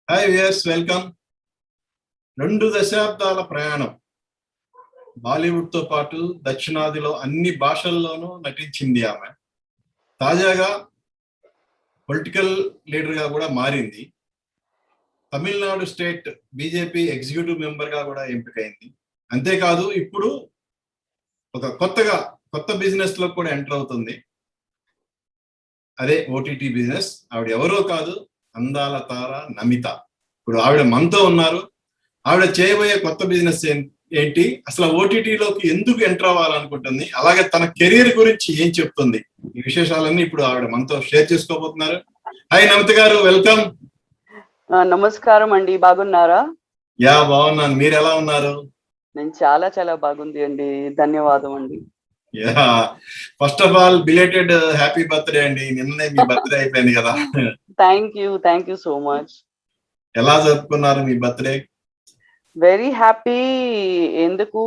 Hi viewers, welcome. 2 దశాబ్దాల ప్రయాణం. బాలీవుడ్ తో పాటు దక్షిణాదిలో అన్ని భాషల్లోనూ నటించింది ఆమె. తాజాగా పొలిటికల్ లీడర్ గా కూడా మారింది. Tamil Nadu state BJP executive member గా కూడా ఎంపికైంది. అంతేకాదు ఇప్పుడు ఒక కొత్త బిజినెస్ లో కూడా ఎంటర్ అవుతుంది. అదే ఓటీటీ బిజినెస్. ఆవిడ ఎవరో కాదు, అందాల తార నమిత. ఇప్పుడు ఆవిడ మనతో ఉన్నారు. ఆవిడ చేయబోయే కొత్త బిజినెస్ ఏంటి, అసలు ఓటీటీలోకి ఎందుకు ఎంటర్ అవ్వాలనుకుంటుంది, అలాగే తన కెరీర్ గురించి ఏం చెప్తుంది, ఈ విశేషాలన్నీ ఇప్పుడు ఆవిడ మనతో షేర్ చేసుకోబోతున్నారు. హాయ్ నమిత గారు, వెల్కమ్. నమస్కారం అండి, బాగున్నారా? యా, బాగున్నాను. మీరు ఎలా ఉన్నారు? నేను చాలా చాలా బాగుంది అండి, ధన్యవాదం అండి. Yeah, first of all belated happy birthday అండి. నిన్ననే మీ బర్త్డే అయిపోయింది కదా. Thank you so much. ఎలా జరుపుకున్నారు మీ బర్త్డే? Very happy. ఎందుకు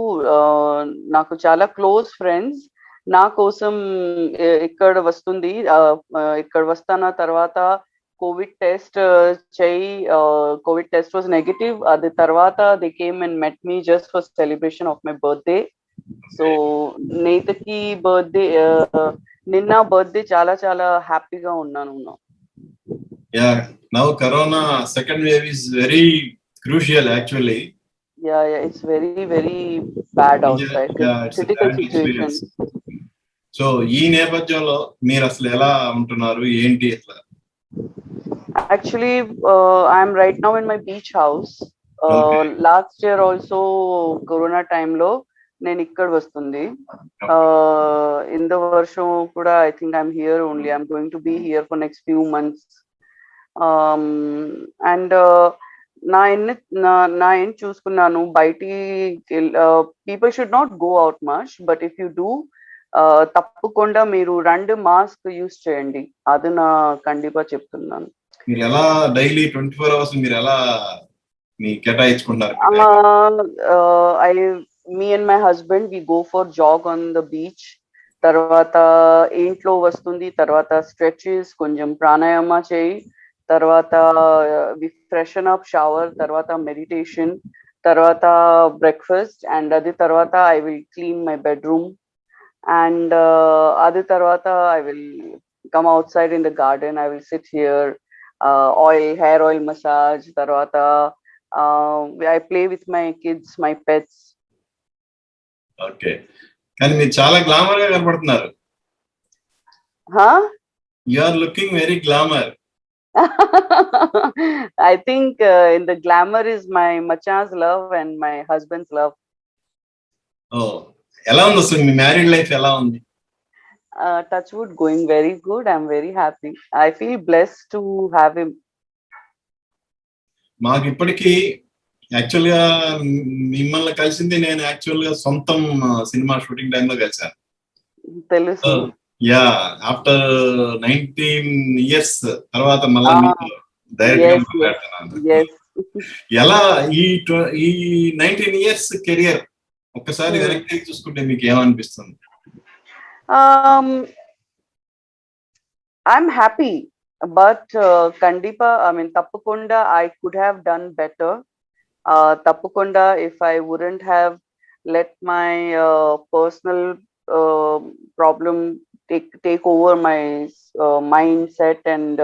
నాకు చాలా క్లోజ్ ఫ్రెండ్స్ నా కోసం ఇక్కడ వస్తుంది, ఇక్కడ వస్తాన తర్వాత కోవిడ్ టెస్ట్ చేయి. Covid test was negative. అది తర్వాత they came and met me just for celebration of my birthday. So నేతకి బర్త్డే, నిన్న బర్త్డే చాలా చాలా హ్యాపీగా ఉన్నాను. Yeah, now corona second wave is very crucial actually. Yeah, it's very bad outside. Yeah, it's a Critical bad situation. experience. So ఈ నేపథ్యంలో మీరు అసలు ఎలా ఉంటున్నారు, ఏంటి అట్లా? Actually, I'm right now in my beach house. Last year also corona time లో నేను ఇక్కడ వస్తుంది. In the వర్షం కూడా I think I'm here only. I'm going to be here for next few months. And నా ఏం చూసుకున్నాను, బయటి people should not go out much, but if you do తప్పకుండా మీరు 2 మాస్క్ యూస్ చేయండి. అది నా కండిపా చెప్తున్నాను. మీరు ఎలా డైలీ 24 అవర్స్ మీరు ఎలా మీ కేటాయించుకుంటారు? Me and my husband we go for jog on the beach. తర్వాత ఇంట్లో వస్తుంది, తర్వాత స్ట్రెచెస్, కొంచెం ప్రాణాయామ చేయి, తర్వాత వి ఫ్రెషన్ అప్, షవర్, తర్వాత మెడిటేషన్, తర్వాత బ్రేక్ఫాస్ట్, అండ్ అది తర్వాత I will clean my bedroom, and అది తర్వాత I will come outside in the garden. I will sit here, hair oil massage, తర్వాత I play with my kids, my pets. Okay, కానీ మీరు చాలా glamour గా కనపడుతున్నారు. You are looking very glamour. I think in the glamour is my machan's love and my husband's love. Oh, ఎలా ఉంది అసలు మీ married life ఎలా ఉంది? Touch wood, going very good. I'm very happy. I feel blessed to have him. మాకు ఇప్పటికీ actual గా మిమ్మల్ని కలిసింది నేను యాక్చువల్ గా సొంతం సినిమా షూటింగ్ టైంలో కలిసాను. తెలుసు. యా, ఆఫ్టర్ 19 years తర్వాత మళ్ళీ డైరెక్ట్ గా మాట్లాడుతున్నాను. ఎలా ఈ 19 years కెరియర్ ఒక్కసారి వెనక్కి చూసుకుంటే మీకు ఏమనిపిస్తుంది? I'm happy, but కండిపా I mean తప్పకుండా I could have done better. తప్పకుండా if I wouldn't have let my personal problem take over my mindset, and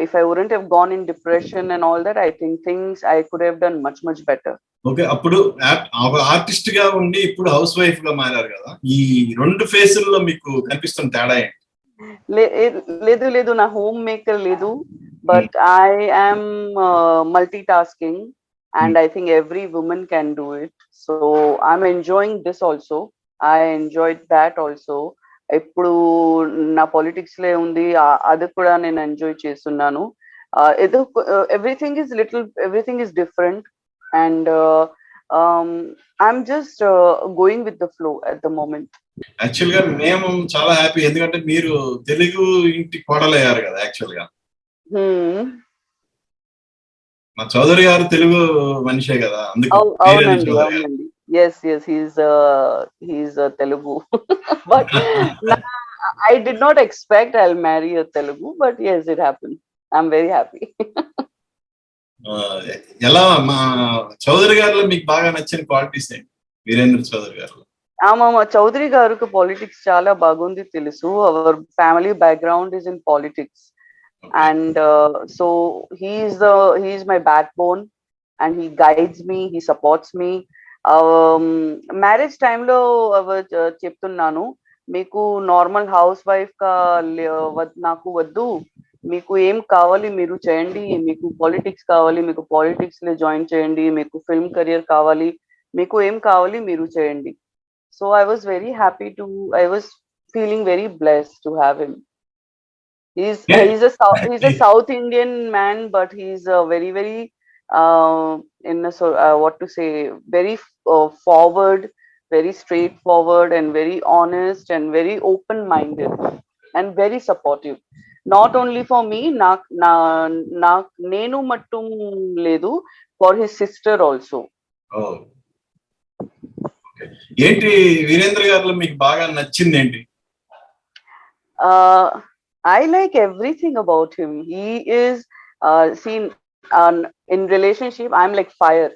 if I wouldn't have gone in depression and all that, I think things I could have done much better. Okay, అప్పుడు artist గా ఉండి ఇప్పుడు house wife గా మారారు కదా, ఈ 2 ఫేసుల్లో మీకు కనిపిస్తున్న తేడా ఏంటి? లేదు నా హోమ్ మేకర్ లేదు, but I am multitasking, and I think every woman can do it. So I'm enjoying this also. I enjoyed that also. ఇప్పుడు నా పాలిటిక్స్ లే ఉంది, అది కూడా నేను ఎంజాయ్ చేస్తున్నాను. ఏదో everything is different, and I'm just going with the flow at the moment. Actual గా మేము చాలా హ్యాపీ, ఎందుకంటే మీరు తెలుగు ఇంటి కోడలయ్యారు కదా. యాక్చువల్ గా మా చౌదరి గారు తెలుగు మనిషే కదా, అవునండి. Yes, he's a Telugu. But I did not expect I'll marry a Telugu, but yes, it happened. I'm very happy. ఎలా మా చౌదరి గారిలో మీకు బాగా నచ్చిన క్వాలిటీస్ ఏంటి? వీరేంద్ర చౌదరి గారిలో. మా చౌదరి గారికి పాలిటిక్స్ చాలా బాగుంది తెలుసు. Our family background is in politics. And so he's my backbone, and he guides me, he supports me. Marriage టైంలో చెప్తున్నాను, మీకు నార్మల్ హౌస్ వైఫ్ గా నాకు వద్దు, మీకు ఏం కావాలి మీరు చేయండి, మీకు పాలిటిక్స్ కావాలి మీకు పాలిటిక్స్ లో జాయిన్ చేయండి, మీకు ఫిల్మ్ కెరియర్ కావాలి మీకు ఏం కావాలి మీరు చేయండి. So I was very happy to, I was feeling very blessed to have him. He's a South Indian man, but he's very what to say, very forward, very straightforward, and very honest, and very open-minded, and very supportive. Not only for me, nenu mattum ledu, for his sister also. ఏంటి వీరేంద్ర గారిలో మీకు బాగా నచ్చింది ఏంటి? I like everything about him. He is seen in relationship. I'm like fire,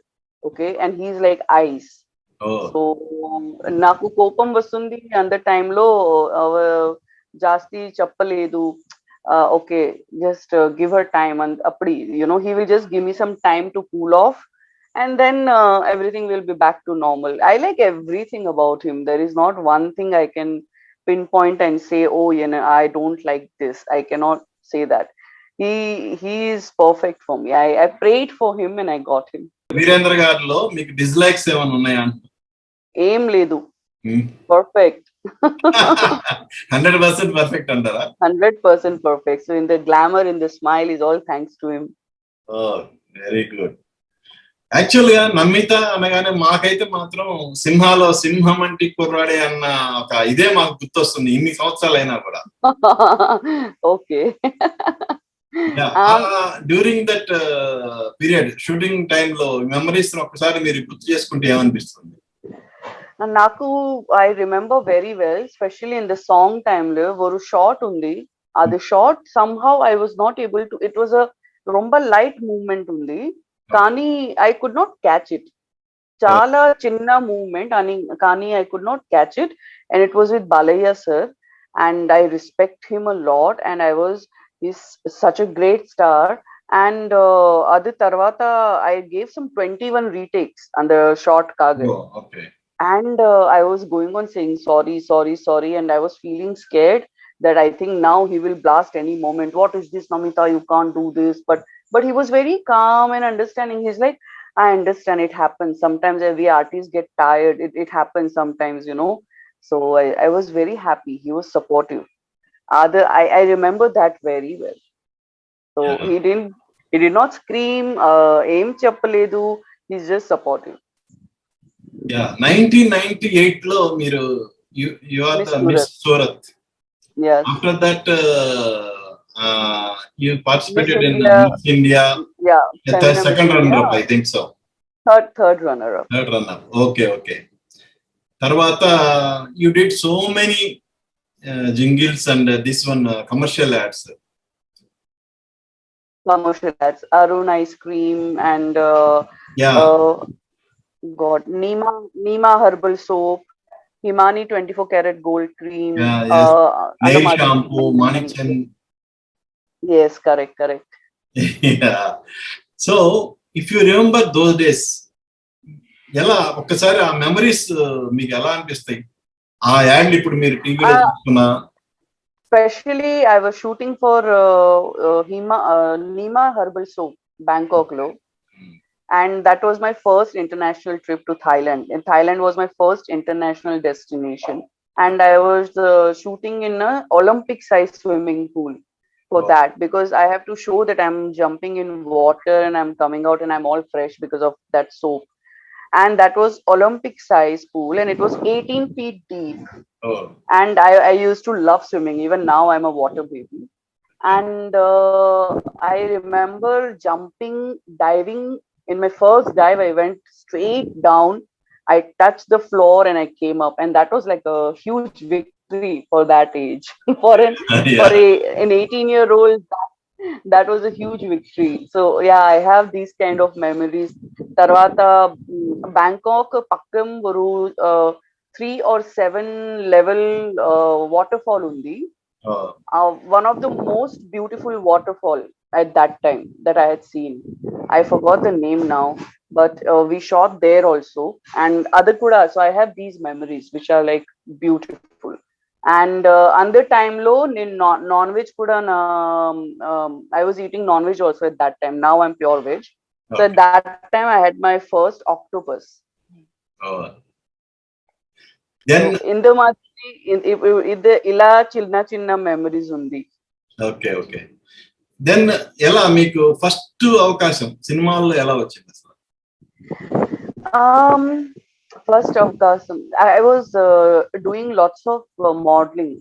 okay, and he's like ice. So నాకు కోపం వస్తుంది అంత టైంలో జాస్తి చెప్పలేదు. Okay, just give her time, and appadi, he will just give me some time to cool off, and then everything will be back to normal. I like everything about him. There is not one thing I can pinpoint and say, oh, I don't like this. I cannot say that. He is perfect for me. I prayed for him and I got him. Virendra గారిలో మీకు dislikes ఏమైనా ఉన్నాయా? ఏం లేదు, perfect. 100% perfect అంటారా? 100% perfect. So in the glamour, in the smile, is all thanks to him. Oh, very good. Actual గా నమిత అనగానే మాకైతే మాత్రం సింహాలో సింహం అంటే కుర్రాడే అన్న ఒక ఇదే మాకు గుర్తొస్తుంది ఇన్ని సంవత్సరాలు అయినా కూడా. Okay. During that period shooting time లో మెమరీస్ ఒకసారి మీరు గుర్తు చేసుకుంటే ఏమనిపిస్తుంది? నాకు I remember very well, specially in the song time లో ఒక షాట్ ఉంది. అది shot somehow I was not able to, it was a ரொம்ப లైట్ మూవ్మెంట్ ఉంది కానీ I could not catch it. చాలా చిన్న మూవ్మెంట్ అని కానీ I could not catch it, and it was with Balayya sir, and I respect him a lot, and he's such a great star. And adi tarvata I gave some 21 retakes on the short Kagal. Okay. And I was going on saying sorry, and I was feeling scared that I think now he will blast any moment. What is this, Namita? You can't do this. But he was very calm and understanding. He's like, I understand, it happens. Sometimes every artist get tired. It happens sometimes, So I was very happy. He was supportive. I remember that very well. So Yeah. he did not scream, aim cheppaledu. He's just supportive. Yeah, 1998 లో మీరు you are the Miss Surat. Yes. After that you participated in Miss India. Yeah. Second runner-up, I think so. Third runner-up. Third runner-up. Okay. Tarvata you did so many jingles and this one commercial ads. Arun ice cream and God, Nima herbal soap, Himani 24 karat gold cream, nail shampoo, Manichan. Yes, correct. Yeah. So if you remember those days, ఎలా ఒక్కసారి ఆ memories మీకు ఎలా అనిపిస్తాయి? ఆ add ఇప్పుడు మీరు టీవీలో చూస్తున్నా. Especially I was shooting for Nima herbal soap, Bangkok lo. And that was my first international trip to Thailand. And Thailand was my first international destination. And I was shooting in an Olympic-sized swimming pool for that, because I have to show that I'm jumping in water and I'm coming out and I'm all fresh because of that soap. And that was Olympic-sized pool, and it was 18 feet deep. And I used to love swimming. Even now, I'm a water baby. And I remember diving. In my first dive, I went straight down. I touched the floor and I came up, and that was like a huge victory for that age. For an 18-year-old, that was a huge victory. So yeah, I have these kind of memories. Tarvata Bangkok pakkam varu 3 or 7 level waterfall undi. Oh, One of the most beautiful waterfall at that time that I had seen. I forgot the name now, but we shot there also, and other kuda. So I have these memories which are like beautiful. And under time lo, non-veg kuda I was eating non-veg also at that time. Now I'm pure veg. So at okay. that time I had my first octopus. Oh. So Then, in the ఇలా చిన్న చిన్న memories ఉంది. Okay okay. Then ఎలా మీకు first అవకాశం సినిమాల్లో ఎలా వచ్చింది అసలు? Um, First అవకాశం, I was doing lots of modeling.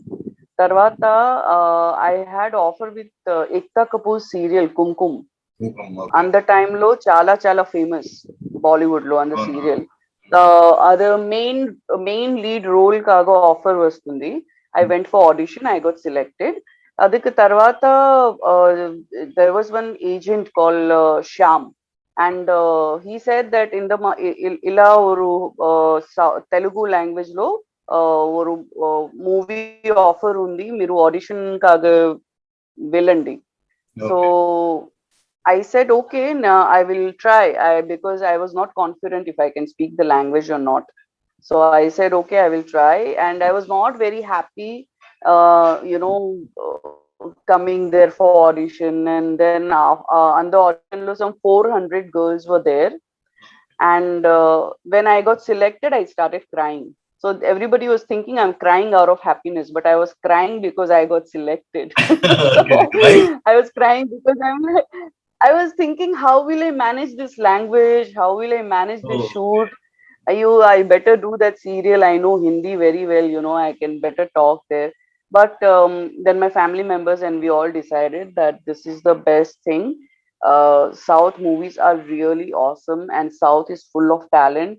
తర్వాత I had offer with Ekta Kapoor serial Kumkum. Okay. అంద టైంలో చాలా చాలా ఫేమస్ బాలీవుడ్ లో అంద అవును. సీరియల్. అదే మెయిన్ లీడ్ రోల్ కాగా ఆఫర్ వస్తుంది. I went for audition, I got selected. ಅದಕ್ಕೆ తర్వాత there was one agent called Shyam, and he said that in the ఇలా ஒரு తెలుగు లాంగ్వేజ్ లో ஒரு మూవీ ఆఫర్ ఉంది, మీరు ఆడిషన్ కాగా వెళ్ళండి. So I said, okay, now I will try. Because I was not confident if I can speak the language or not. So I said, okay, I will try. And I was not very happy, coming there for audition. And then on the audition, some 400 girls were there. And when I got selected, I started crying. So everybody was thinking I'm crying out of happiness, but I was crying because I got selected. Okay, So right? I was crying because I was thinking, how will I manage this language? How will I manage this Oh, shoot? I better do that serial. I know Hindi very well, I can better talk there. But then my family members and we all decided that this is the best thing. South movies are really awesome, and South is full of talent,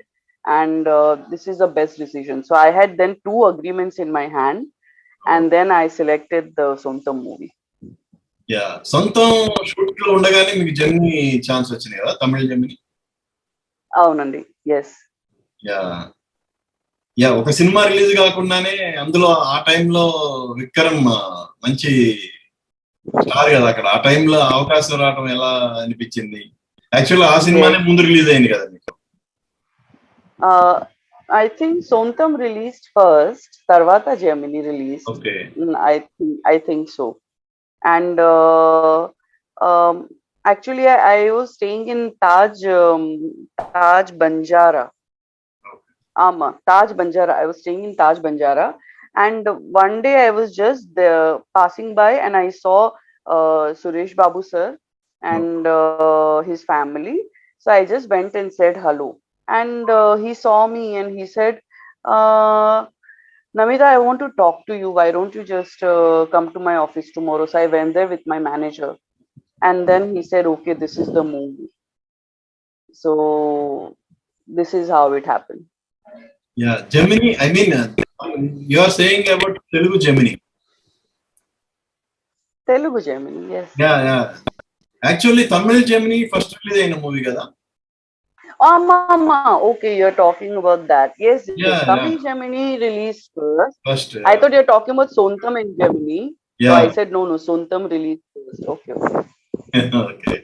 and this is the best decision. So I had then 2 agreements in my hand, and then I selected the Sontam movie. Yeah. సొంతం shoot లో ఉండగానే మీకు Gemini chance వచ్చింది కదా, తమిళ Gemini. అవునండి, yes. Yeah yeah ఒక cinema release కాకుండానే అందులో ఆ టైంలో విక్రమ్ మంచి స్టార్ కదా అక్కడ. ఆ టైంలో అవకాశం రావడం ఎలా అనిపించింది? యాక్చువల్ ఆ సినిమానే ముందు రిలీజ్ అయింది కదా మీకు. I think Sontam released first, Tarvata Gemini released. Okay. I think so. And um, actually, I was staying in Taj Banjara. Taj Banjara. I was staying in Taj Banjara, and one day I was just passing by, and I saw Suresh Babu sir and his family. So I just went and said hello, and he saw me and he said, Namita, I want to talk to you. Why don't you just come to my office tomorrow? So I went there with my manager, and then he said, okay, this is the movie. So this is how it happened. Yeah Gemini, I mean you are saying about Telugu Gemini. Telugu Gemini, yes. Yeah yeah. Actually Tamil Gemini first release అయిన movie కదా. Mama, okay, you're talking about that. Yes, Yeah, Tamil yeah. Gemini released first. First. I thought you're talking about Sontam and Gemini. So yeah. I said, no, Sontam released first. Okay. Okay.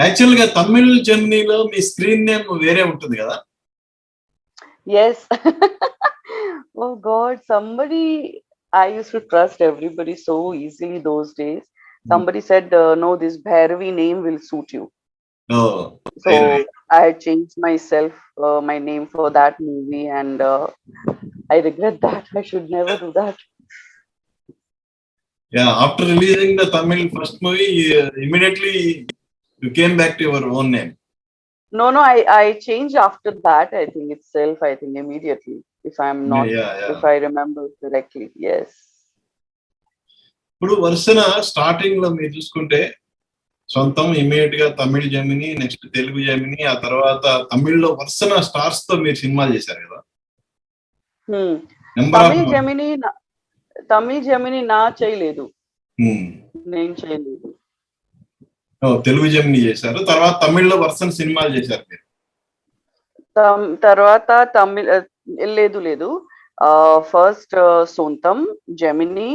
Actual గా తమిళ జెమినిలో మీ screen name వేరే ఉంటుంది కదా. Yes. Oh God, I used to trust everybody so easily those days. Somebody said, no, this Bhairavi name will suit you. Oh, So right. I had changed my name for that movie, and I regret that. I should never do that. Yeah, after releasing the Tamil first movie, immediately you came back to your own name. No, I changed after that. I think itself. I think immediately, if I'm not, Yeah. if I remember correctly. Yes. ఇప్పుడు వరుసన starting లో మీరు చూసుకుంటే సొంతం, immediate గా తమిళ Gemini, next Telugu Gemini, ఆ తర్వాత తమిళ్లో వరుసన stars తో మీరు సినిమాలు చేశారు కదా. తమిళ జెమిని నా చేయలేదు, నేను చేయలేదు. తెలుగు జెమిని చేశారు, తర్వాత తమిళ్లో వర్షన్ సినిమాలు చేశారు మీరు. తర్వాత తమిళ్ లేదు లేదు ఫస్ట్ సొంతం, జెమిని,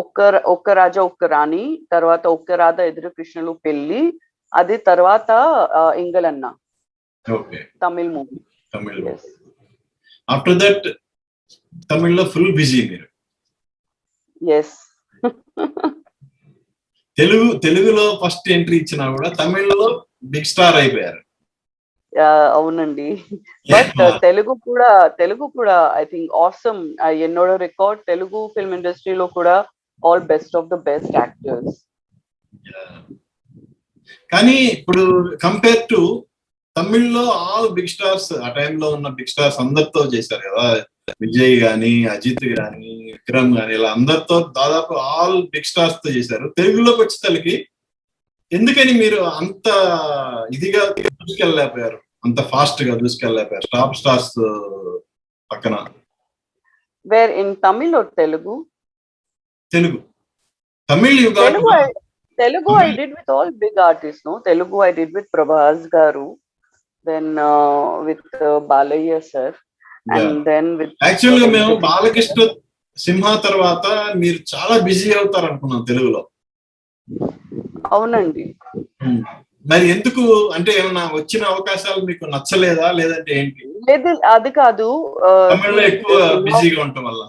ఒక్క రాజా ఒక్క రాణి, తర్వాత ఒక్క రాధ ఎదురు కృష్ణులు పెళ్లి, అది తర్వాత ఇంగలన్న okay, Tamil movie. Tamil. After that తమిళ్లో ఫుల్ బిజీ మీరు. ఎస్. తెలుగులో ఫస్ట్ ఎంట్రీ ఇచ్చినా కూడా తమిళ్లో బిగ్ స్టార్ అయిపోయారు. అవునండి. బట్ తెలుగు కూడా ఐ థింక్ ఆసమ్. என்னோட రికార్డ్ తెలుగు ఫిల్మ్ ఇండస్ట్రీలో కూడా all best of the best actors. కానీ ఇప్పుడు కంపేర్ టు తమిళ్లో ఆల్ బిగ్ స్టార్స్, ఆ టైంలో ఉన్న బిగ్ స్టార్స్ అందరితో చేశారు కదా, విజయ్ గాని, అజిత్ గాని, విక్రమ్ గాని, ఇలా అందరితో దాదాపు ఆల్ బిగ్ స్టార్స్ తో చేశారు. తెలుగులోకి వచ్చేసరికి ఎందుకని మీరు అంత ఇదిగా దూసుకెళ్ళలేకపోయారు, అంత ఫాస్ట్ గా దూసుకెళ్ళలేకపోయారు టాప్ స్టార్స్ పక్కన? Where in Tamil or Telugu? Telugu. Tamil Telugu I did with all big artists, no? Telugu I did with Prabhas Garu, then with Balayya sir, and then with... Actually, మేము బాలకృష్ణ సింహ తర్వాత మీరు చాలా బిజీ అవుతారు అనుకున్నాం తెలుగులో. అవునండి. మరి ఎందుకు, అంటే ఏమన్నా వచ్చిన అవకాశాలు మీకు నచ్చలేదా, లేదంటే ఏంటి? లేదు, అది కాదు, తమిళ్లో ఎక్కువ బిజీగా ఉండటం వల్ల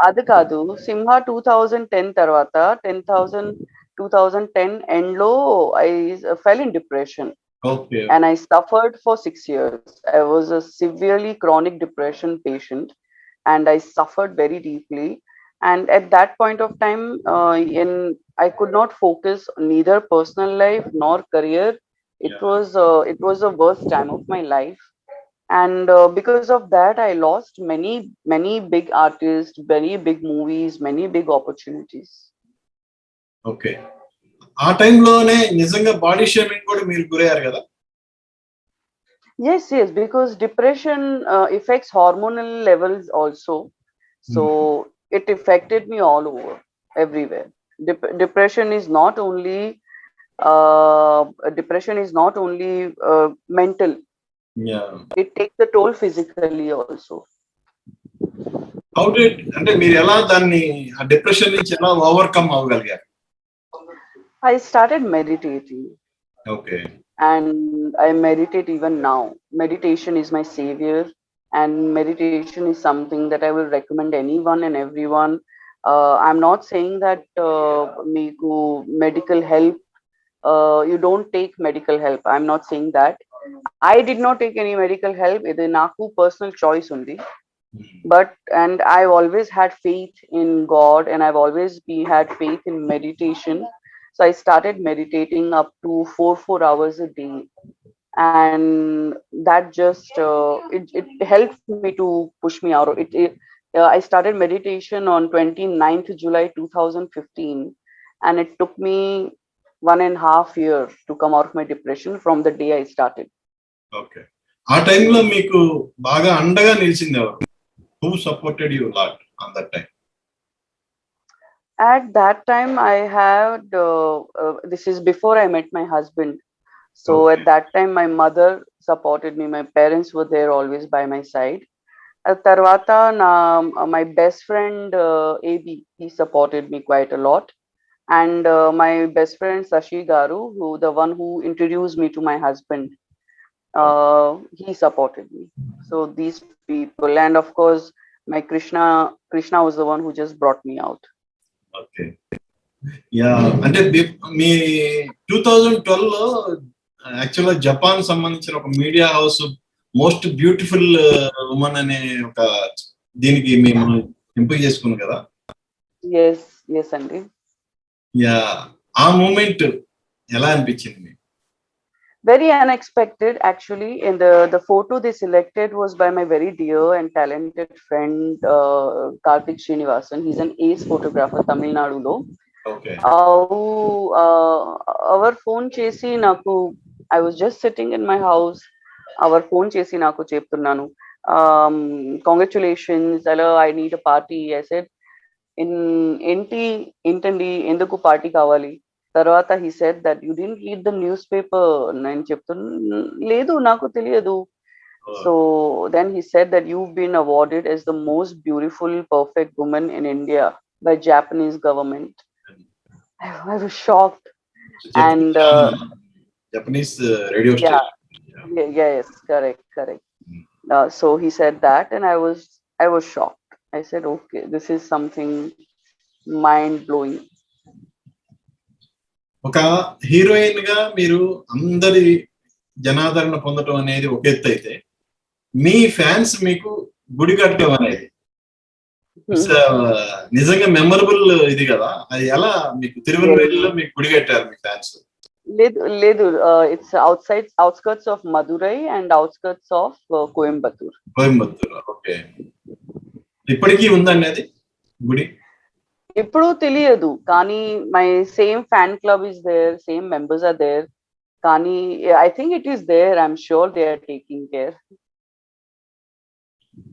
అది కాదు. సింహ 2010 తర్వాత 2010 end లో I fell in depression. Okay. And I suffered for 6 years. I was a severely chronic depression patient, and I suffered very deeply. And at that point of time, I could not focus neither personal life nor career. It was the worst time of my life. And because of that, I lost many big artists, very big movies, many big opportunities. Okay. ఆ టైంలోనే నిజంగా body shaming కూడా మీరు గురయ్యారు కదా? Yes, because depression affects hormonal levels also. So it affected me all over, everywhere. Depression is not only mental. Yeah. It takes the toll physically also. అంటే మీరు ఎలా దాన్ని, ఆ డిప్రెషన్ నుంచి ఎలా overcome అవ్వగలిగారు? I started meditating. Okay. And I meditate even now. Meditation is my savior, and meditation is something that I will recommend anyone and everyone. I'm not saying that meeku medical help, you don't take medical help. I'm not saying that. I did not take any medical help. It is naku personal choice only. And I've always had faith in God, and I've always had faith in meditation. So I started meditating up to 4 hours a day, and that just it helped me to push me out. I started meditation on 29th July 2015, and it took me 1.5 years to come out of my depression from the day I started. Okay. ఆ టైంలో మీకు బాగా అండగా నిలిచింది ఎవరు? Who supported you a lot on that time? At that time, I had this is before I met my husband. So Okay. at that time, my mother supported me. My parents were there always by my side. At Tarvata, my best friend AB, he supported me quite a lot. And my best friend Sashi Garu, the one who introduced me to my husband, he supported me. So these people, and of course, my Krishna was the one who just brought me out. Okay. Yeah, అంటే మీ 2012 లో యాక్చువల్గా Japan సంబంధించిన ఒక media house most beautiful women అనే ఒక దీనికి మేము ఎంపిక చేసుకున్నాం కదా? Yes అండి. యా, ఆ మూమెంట్ ఎలా అనిపించింది? Very unexpected, actually. And the photo they selected was by my very dear and talented friend Karthik Srinivasan. He's an ace photographer, Tamil Nadu lo. Okay. Our phone chesi naku, I was just sitting in my house. Our phone chesi naku cheptunnanu, congratulations, hello, I need a party. I said, in enti intandi enduku party kavali? తర్వాత he said that you didn't read the newspaper. నేను చెప్తున్నా లేదు నాకు తెలియదు. So then he said that you've been awarded as the most beautiful, perfect woman in India by Japanese government. I was shocked. And Japanese radio yeah, station. yes, correct. So he said that, and I was shocked. I said, okay, this is something mind blowing. ఒక heroine గా మీరు అందరి జనాదరణ పొందడం అనేది ఒక ఎత్తు అయితే, మీ ఫ్యాన్స్ మీకు గుడి కట్టడం అనేది నిజంగా మెమరబుల్ ఇది కదా. అది ఎలా మీకు తిరువనవేలిలో మీకు గుడి కట్టారు మీ ఫ్యాన్స్? లేదు, it's outskirts of Madurai and outskirts of Coimbatore. Okay. ఇప్పటికీ ఉందండి అది గుడి? ఇప్పుడు తెలియదు, కానీ my same fan club is there, same members are there. కానీ I think it is there. I'm sure they are taking care.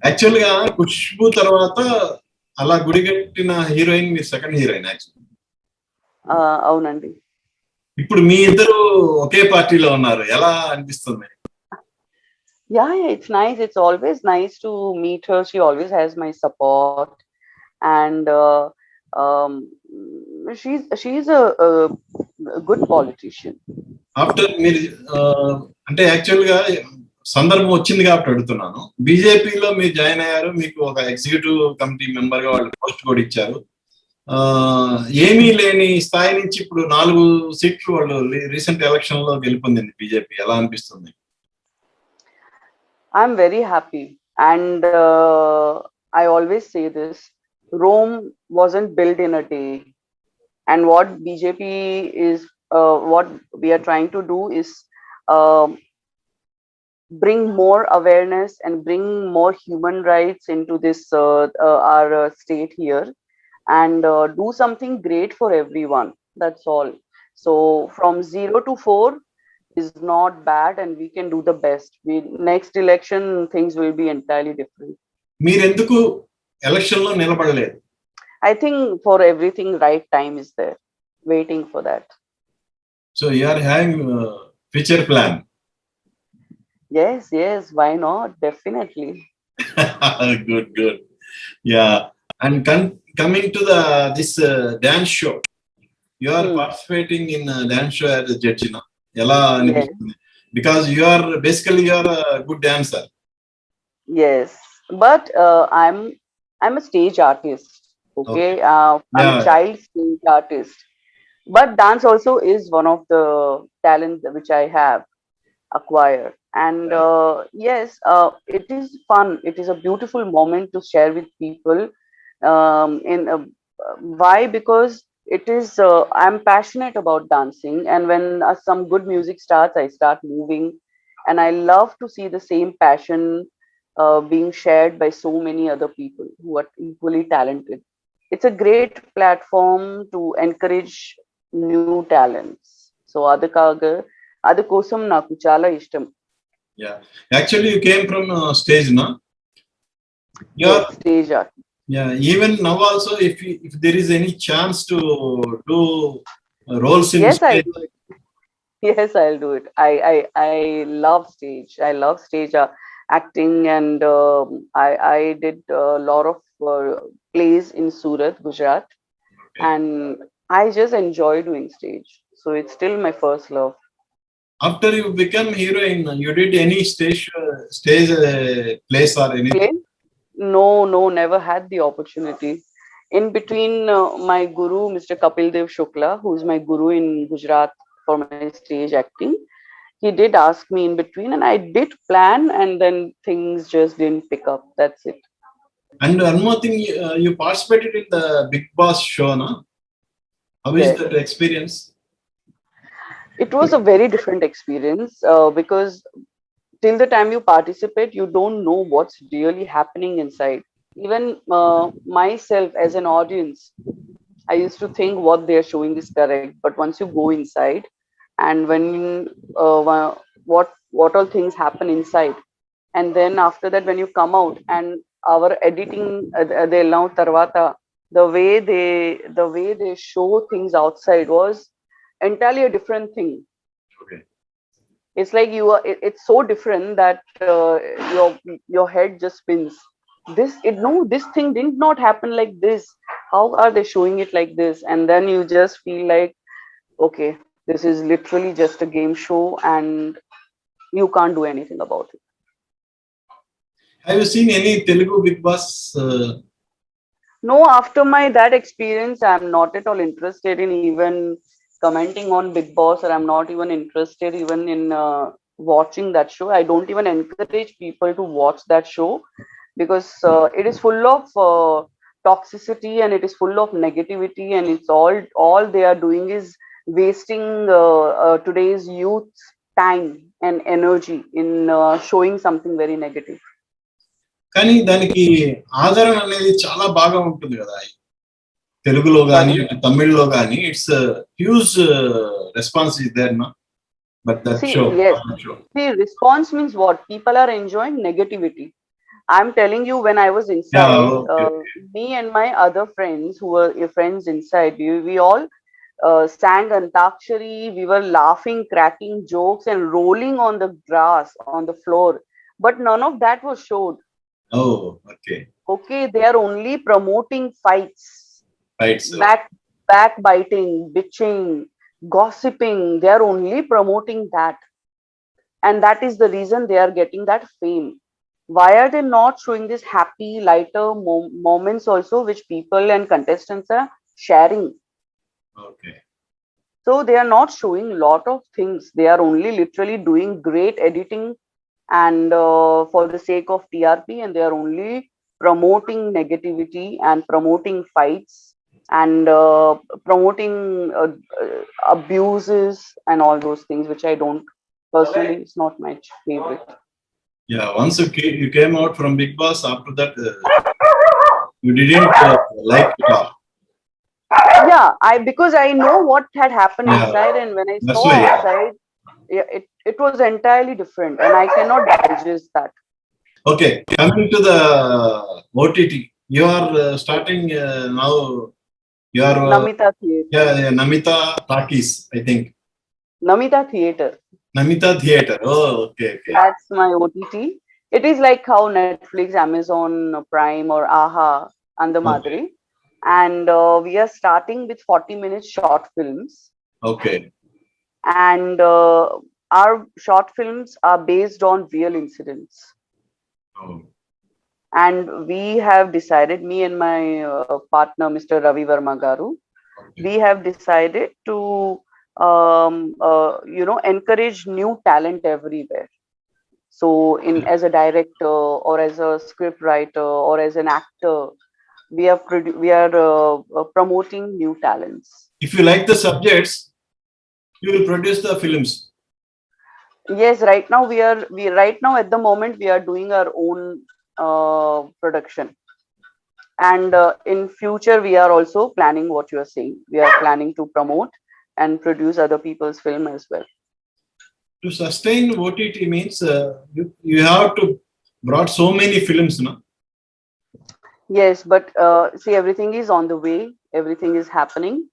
Actual గా ఖుష్బు తర్వాత అలా గుడి కట్టిన హీరోయిన్ మీరు సెకండ్ హీరోయిన్ యాక్చువల్. అవునండి. ఇప్పుడు మీ ఇద్దరు ఒకే పార్టీలో ఉన్నారు, ఎలా అనిపిస్తుంది? Yeah, it's nice. It's always nice to meet her. She always has my support, and she's a good politician. After మీరు అంటే యాక్చువల్ గా సందర్భం వచ్చింది కాబట్టి అడుగుతున్నాను. బీజేపీలో మీరు జాయిన్ అయ్యారు, మీకు ఒక ఎగ్జిక్యూటివ్ కమిటీ మెంబర్ గా వాళ్ళు పోస్ట్ కూడా ఇచ్చారు. ఏమీ లేని స్థాయి నుంచి ఇప్పుడు 4 సీట్లు వాళ్ళు రీసెంట్ ఎలక్షన్ లో గెలుపొందింది బీజేపీ. ఎలా అనిపిస్తుంది? I'm very happy, and I always say this: Rome wasn't built in a day, and what BJP is, what we are trying to do is bring more awareness and bring more human rights into this our state here, and do something great for everyone. That's all. So from 0 to 4 is not bad, and we can do the best. Next election things will be entirely different. మీరు ఎందుకు election లో నిలబడలేదు? I think for everything right time is there, waiting for that. So you are having future plan? Yes, why not? Definitely. Good. Yeah. And coming to this dance show, you are participating in a dance show as a judge now. Ela anipisthundi? Because you are a good dancer. Yes, but I'm a stage artist. Okay. I'm a child stage artist, but dance also is one of the talents which I have acquired. And yes, it is fun. It is a beautiful moment to share with people. Why? Because it is I'm passionate about dancing, and when some good music starts, I start moving, and I love to see the same passion being shared by so many other people who are equally talented. It's a great platform to encourage new talents. So adukosam naku chala ishtam. Yeah, actually you came from stage, na? Yes, stage art. Yeah, even now also, if there is any chance to do roles in yes, stage. Yes, I'll do it. I love stage. I love stage acting, and I did a lot of plays in Surat, Gujarat, and I just enjoy doing stage. So it's still my first love. After you become heroine, you did any stage plays or anything? No, never had the opportunity. In between, my guru, Mr. Kapil Dev Shukla, who is my guru in Gujarat for my stage acting, he did ask me in between, and I did plan, and then things just didn't pick up. That's it. And one more thing, you participated in the Bigg Boss show, na? How is that experience? It was a very different experience because till the time you participate, you don't know what's really happening inside. Even myself as an audience, I used to think what they're showing is correct, but once you go inside, and when what all things happen inside, and then after that when you come out, and our editing they now tarvata, the way they show things outside was entirely a different thing. Okay. It's like it's so different that your head just spins. This thing did not happen like this. How are they showing it like this? And then you just feel like, okay, this is literally just a game show and you can't do anything about it. Have you seen any Telugu Big Boss? No, after my that experience, I'm not at all interested in even commenting on Big Boss, or I'm not even interested even in watching that show. I don't even encourage people to watch that show because it is full of toxicity and it is full of negativity, and it's all they are doing is wasting today's youth time and energy in showing something very negative. కానీ దానికి ఆదరణ అనేది చాలా బాగా ఉంటుంది కదా, తెలుగులో కానీ Pardon? తమిళ్లో కానీ. It's huge response is there నా, but that See, show yes. See, response means what? People are enjoying negativity. I'm telling you, when I was inside, okay. me and my other friends who were friends inside, we all sang Antakshari. We were laughing, cracking jokes, and rolling on the grass, on the floor. But none of that was showed. Oh, okay. Okay, they are only promoting fights, Right, sir. backbiting, bitching, gossiping. They are only promoting that, and that is the reason they are getting that fame. Why are they not showing this happy, lighter moments also, which people and contestants are sharing? Okay. So they are not showing lot of things. They are only literally doing great editing and for the sake of TRP, and they are only promoting negativity and promoting fights and promoting abuses and all those things, which I don't personally, it's not my favorite. Yeah, once you came out from Big Boss, after that you didn't like it all. Yeah, because I know what had happened Yeah, inside, and when I that's saw why. outside, yeah, it was entirely different, and I cannot digest that. Okay, coming to the OTT, you are starting now. You are Namita Theatre. yeah, Namita Talkies, I think. Namita Theatre. Namita Theatre. Oh, okay, okay. That's my OTT. It is like how Netflix, Amazon Prime, or AHA, Andamadri. And we are starting with 40-minute short films. Okay. And our short films are based on real incidents. Oh. And we have decided, me and my partner, Mr. Ravi Verma Garu, Okay. we have decided to encourage new talent everywhere. So as a director or as a script writer or as an actor, we are promoting new talents. If you like the subjects, you will produce the films. Yes, right now right now at the moment we are doing our own production, and in future we are also planning what you are saying. We are planning to promote and produce other people's film as well. To sustain OTT means you have to brought so many films, no? Yes, but see, everything is on the way. Everything is happening.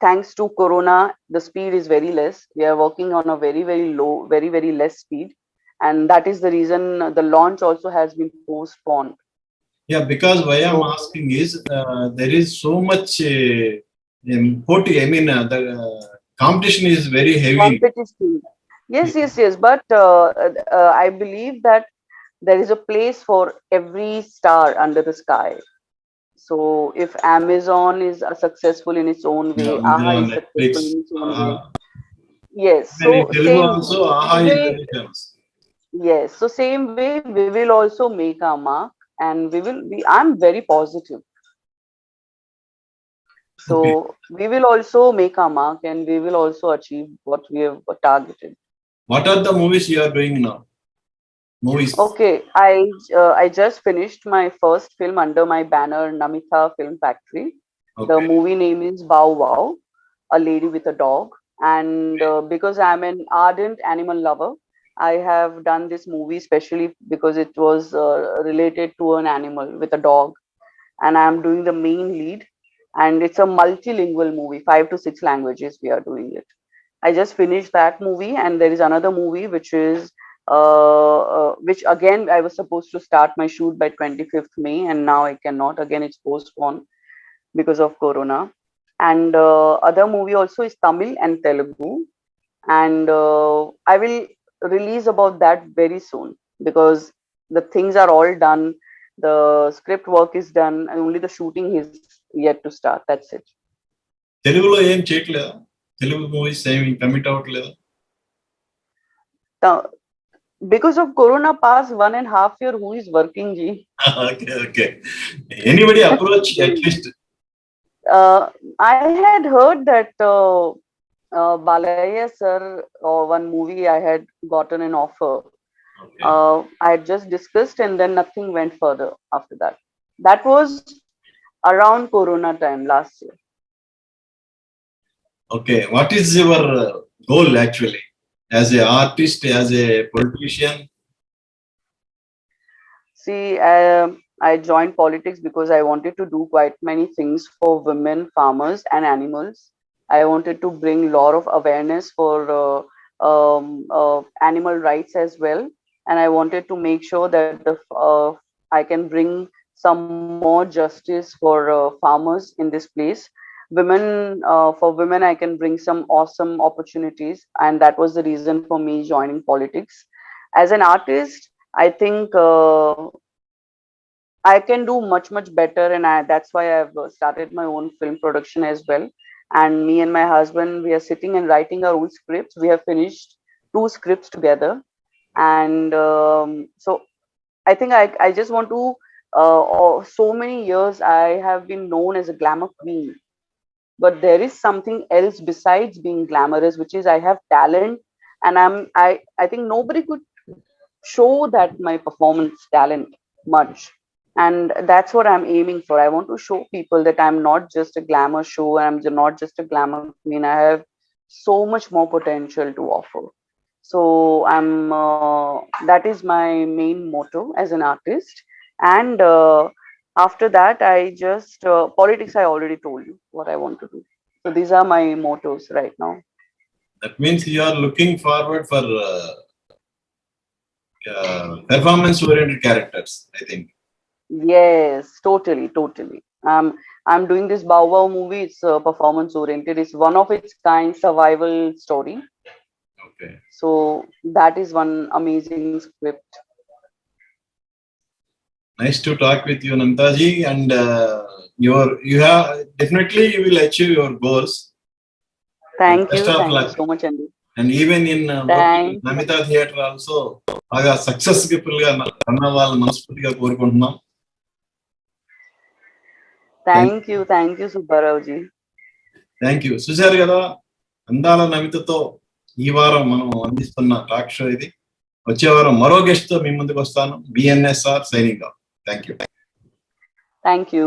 Thanks to Corona, the speed is very less. We are working on a very, very low, very, very less speed. And that is the reason the launch also has been postponed. Yeah, because why I'm asking is there is so much I mean, the competition is very heavy. Competition. Yes, yes, yes. But I believe that there is a place for every star under the sky. So if Amazon is successful in its own way, Yeah, AHA is Netflix, successful in its own way. Yes. So So same also, AHA is way, very famous. yes. So same way, we will also make our mark, and we will. I'm very positive. So we will also make our mark, and we will also achieve what we have targeted. What are the movies you are doing now? Movies. Okay, I just finished my first film under my banner, Namita Film Factory. Okay. The movie name is Bow Wow, A Lady with a Dog. And because I'm an ardent animal lover, I have done this movie especially because it was related to an animal with a dog, and I'm doing the main lead. and it's a multilingual movie, 5 to 6 languages we are doing it. I just finished that movie, and there is another movie which is which again I was supposed to start my shoot by 25th May, and now I cannot. Again, it's postponed because of Corona. And other movie also is Tamil and Telugu, and I will release about that very soon because the things are all done. The script work is done, and only the shooting is yet to start. That's it. తెలుగులో ఏం చేయట్లేదా? Telugu movies ఏమి commit అవ్వట్లేదా? Because of Corona past 1.5 year, who is working, Ji? Okay. Anybody approach at least? I had heard that Balaya sir, one movie I had gotten an offer. Okay. I had just discussed, and then nothing went further after that. That was around Corona time last year. Okay. What is your goal actually? As an artist, as a politician? See, I joined politics because I wanted to do quite many things for women, farmers, and animals. I wanted to bring a lot of awareness for animal rights as well, and I wanted to make sure that I can bring some more justice for farmers in this place. For women, I can bring some awesome opportunities, and that was the reason for me joining politics. As an artist, I think I can do much better, and that's why I've started my own film production as well. And me and my husband, we are sitting and writing our own scripts. We have finished 2 scripts together, and so I think I just want to. So many years I have been known as a glamour queen, but there is something else besides being glamorous, which is I have talent, and I think nobody could show that my performance talent much, and that's what I'm aiming for. I want to show people that I'm not just a glamour show, I'm not just a glamour queen. I have so much more potential to offer. So I'm that is my main motto as an artist. And after that, I just politics, I already told you what I want to do. So these are my mottos right now. That means you are looking forward for performance-oriented characters, I think. Yes, totally. I'm doing this Bow Wow movie. It's performance oriented. It's one of its kind survival story. Okay. So that is one amazing script. Nice to talk with you, Namitaji, and you have definitely you will achieve your goals. Thank you. Best of Thank luck. you so much, Andy. And even in Thank Namita Theatre also, baga successful గా run అవ్వాలని మనస్ఫూర్తిగా కోరుకుంటున్నాం. Thank you, Subbarao ji. Thank you. చూశారు కదా, అందాల నమితతో ఈ వారం మనం అందిస్తున్న టాక్ షో ఇది. వచ్చే వారం మరో గెస్ట్ తో మీ ముందుకు వస్తాను. BNSR signing off. Thank you. Thank you.